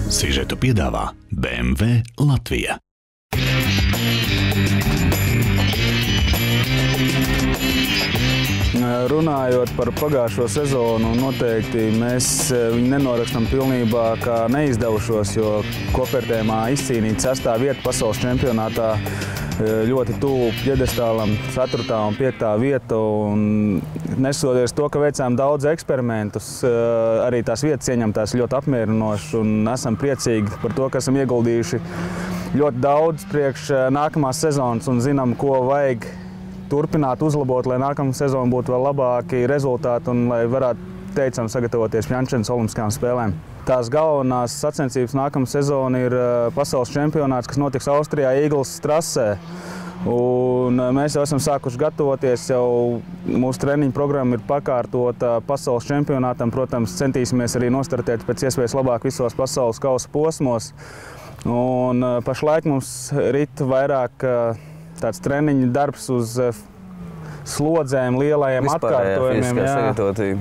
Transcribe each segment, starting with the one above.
Sižetu piedāvā BMW Latvija. Runājot par pagājušo sezonu, noteikti mēs viņu nenorakstam pilnībā kā neizdevušos, jo kopvērtējumā izcīnīt 6. vietu pasaules čempionātā ļoti tuvu pjedestālam 4. un 5. vieta. Nesoties to, ka veicām daudz eksperimentus, arī tās vietas ieņemtās ļoti apmierinoši un esam priecīgi par to, ka esam ieguldījuši ļoti daudz priekš nākamās sezonas un zinām, ko vajag turpināt uzlabot, lai nākamā sezona būtu vēl labāki rezultāti un lai varētu teicami sagatavoties Pjangčengas olimpiskajām spēlēm. Tās galvenās sacensības nākamā sezona ir pasaules čempionāts, kas notiks Austrijā Īglas trasē. Un mēs jau esam sākuši gatavoties, jau mūsu treniņu programma ir pakārtota pasaules čempionātam. Protams, centīsimies arī nostartēt pēc iespējas labāk visos pasaules kausa posmos. Un pašlaik mums rit vairāk tāds treniņu darbs uz slodzēm, lielajiem atkārtojumiem.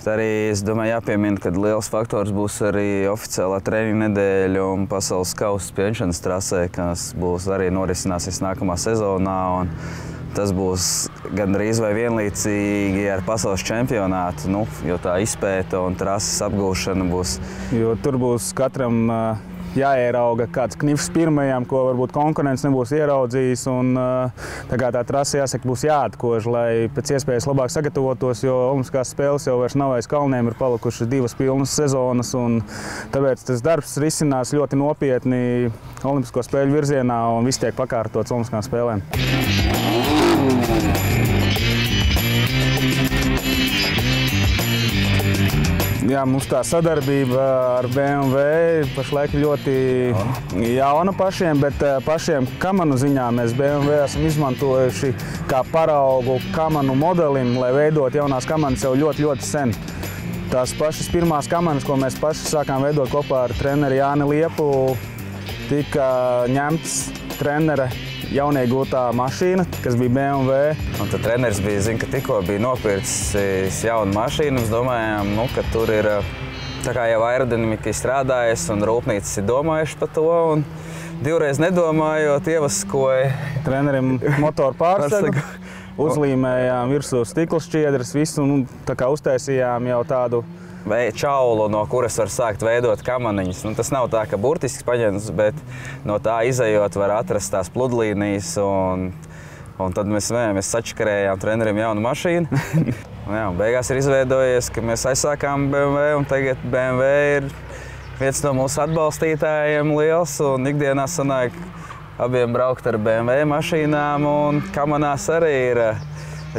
Arī, es domāju, jāpiemina, ka liels faktors būs arī oficiālā treniņa nedēļa un pasaules kausa Pjangčengas trasē, kas būs arī norisināsies nākamā sezonā. Un tas būs gandrīz vai vienlīdzīgi ar pasaules čempionātu, jo tā izpēta un trases apgūšana būs. Jo tur būs katram jāierauga kāds knifs pirmajam, ko varbūt konkurents nebūs ieraudzījis. Un, tā trasa, jāsaka, būs jāatkož, lai pēc iespējas labāk sagatavotos, jo olimpiskās spēles jau vairs nav aiz kalniem, ir palikušas 2 pilnas sezonas. Un tāpēc tas darbs risinās ļoti nopietni olimpisko spēļu virzienā un viss tiek pakārtots olimpiskām spēlēm. Jā, mums tā sadarbība ar BMW pašlaik ļoti jauna pašiem, bet pašiem kamanu ziņā mēs BMW esam izmantojuši kā paraugu kamanu modelim, lai veidot jaunās kamanas jau ļoti sen. Tās pašas pirmās kamanas, ko mēs paši sākām veidot kopā ar treneri Jāni Liepu, tika ņemts trenera jauniegūtā mašīna, kas bija BMW. Un tad treneris ka tikko bija nopircis jaunu mašīnu. Mēs domājām, ka tur ir tā kā jau aerodinamika izstrādājies un rūpnīcas ir domājuši par to. Un divreiz nedomājot, ievaskoja trenerim motoru pārsegu, uzlīmējām virsū stikla šķiedras, visu un tā kā uztaisījām jau tādu čaulu, no kuras var sākt veidot kamaniņus. Tas nav tā, ka burtiski paņemts, bet no tā izejot var atrast tās pludlīnijas. Un tad mēs sačakarējām trenerim jaunu mašīnu. Beigās ir izveidojies, ka mēs aizsākām BMW, un tagad BMW ir viens no mūsu atbalstītājiem liels. Un ikdienā sanāk abiem braukt ar BMW mašīnām, un kamanās arī ir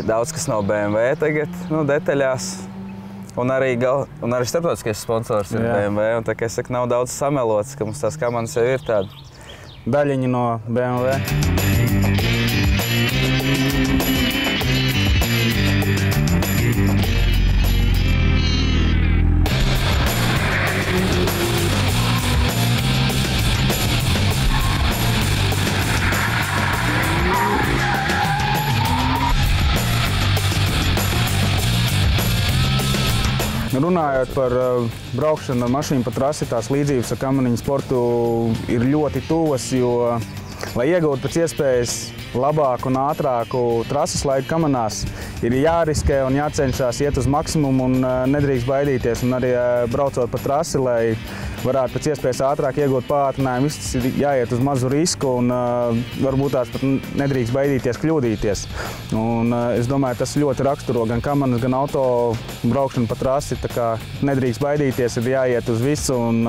daudz, kas nav BMW tagad, detaļās. Un arī starptautiskais sponsors ir BMW, un tā kā es saku, nav daudz samelots, ka mums tās kamanas jau ir tāda daļiņa no BMW. Runājot par braukšanu ar mašīnu pa trasi, tās līdzības ar kamaniņu sportu ir ļoti tuvas, jo, lai iegūtu pēc iespējas labāku un ātrāku trases laiku kamanās, ir jāriskē un jācenšas iet uz maksimumu un nedrīkst baidīties. Un arī braucot pa trasi, lai varētu pēc iespējas ātrāk iegūt pātrinājumu, viss ir jāiet uz mazu risku un varbūt tās pat nedrīkst baidīties kļūdīties. Un es domāju, tas ļoti raksturo gan kamanas, gan auto braukšanu pa trasi. Tā kā nedrīkst baidīties, ir jāiet uz visu un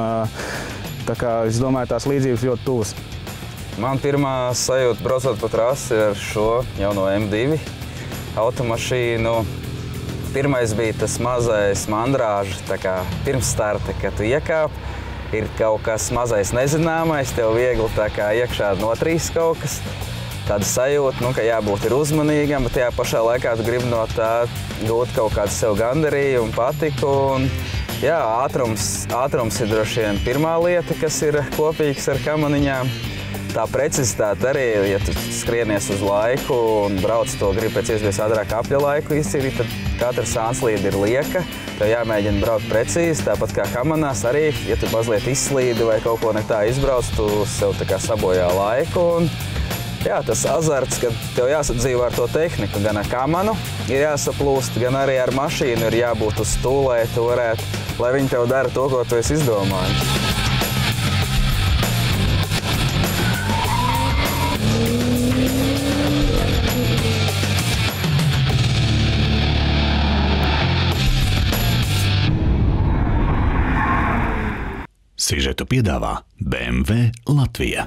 tā kā es domāju, tās līdzības ļoti tuvas. Man pirmā sajūta braucot pa trasi ar šo jauno M2 automašīnu. Pirmais bija tas mazais mandrāža, tā kā pirms starta, kad tu iekāp, ir kaut kas mazais nezināmais, tev viegli tā kā iekšā notrīs kaut kas. Tāda sajūta, ka jābūt ir uzmanīgam, bet tajā pašā laikā tu gribi no tā gūt kaut kādu sev gandarījumu un patiku. Un, jā, ātrums ir droši vien pirmā lieta, kas ir kopīgs ar kamaniņām. Tā precizitāte arī, ja tu skrienies uz laiku un brauc to gribi pēc iespējas ātrāk apļa laiku izcīnīt, tad katra sānslīde ir lieka. tev jāmēģina braukt precīzi, tāpat kā kamanās arī, ja tu mazliet izslīdi vai kaut ko ne tā izbrauc, tu sev tā kā sabojā laiku. Un, jā, tas azarts, kad tev jāsadzīvo ar to tehniku, gan ar kamanu ir jāsaplūst, gan arī ar mašīnu ir jābūt uz stūlē, tu varētu, lai viņi tev dara to, ko tu esi izdomājis. Sižetu piedāvā BMW Latvija.